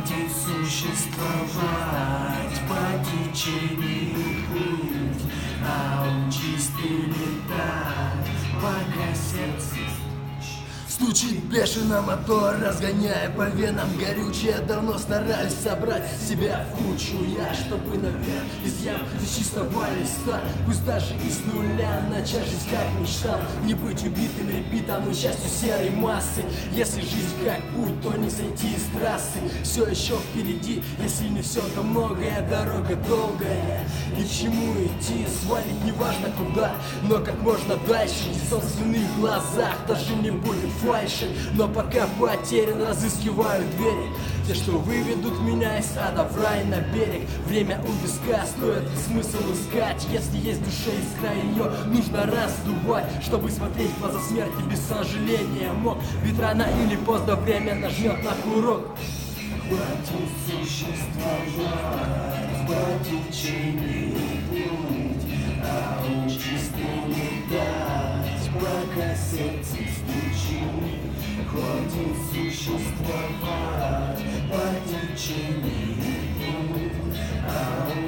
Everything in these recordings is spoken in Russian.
Хватит существовать по течению плыть, а учись ты летать, пока сердце стучит бешено мотор, разгоняя по венам горючее. Давно стараюсь собрать себя в кучу я, чтобы наверх из ям, из чистого листа, пусть даже из нуля начать жизнь как мечтал. Не быть убитым репитом и частью серой массы. Если жизнь как путь, то не сойти с трассы. Все еще впереди, если не все, то многое. Дорога долгая, и к чему идти? Свалить не важно куда, но как можно дальше. И в собственных глазах даже не будет фальши, но пока потерян, разыскиваю двери, те, что выведут меня из ада в рай на берег. Время у виска, стоит смысл искать. Если есть в душе искра, ее нужно раздувать, чтобы смотреть в глаза смерти без сожаления. Мог, ведь рано или поздно время нажмет на курок. Хватит существовать по течению плыть, а учись ты летать, пока сердце стучит. Хватит существовать по течению плыть, а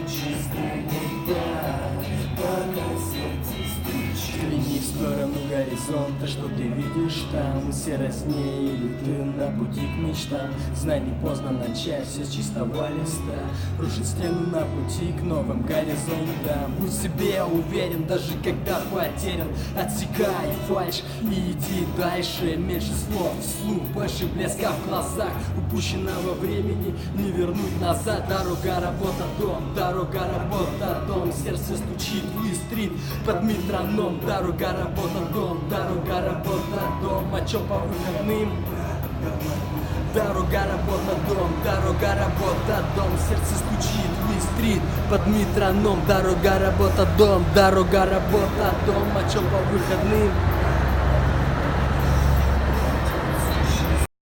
учись ты летать, пока сердце стучит. Взгляни в сторону горизонта, что ты видишь там? Все разнее, или ты на пути к мечтам? Знай, не поздно начать все с чистого листа, рушить стену на пути к новым горизонтам. Будь в себе уверен, даже когда потерян, отсекай фальшь и иди дальше. Меньше слов вслух, больше блеска в глазах. Упущенного времени не вернуть назад. Дорога, работа, дом, дорога, работа, дом. Сердце стучит, выстрит под метроном. Дорога, работа, дом, дорога, работа, дом. А чё по выходным? Дорога, работа, дом, дорога, работа, дом. Сердце стучит, выстрит под метроном. Дорога, работа, дом, дорога, работа, дом. А чё по выходным?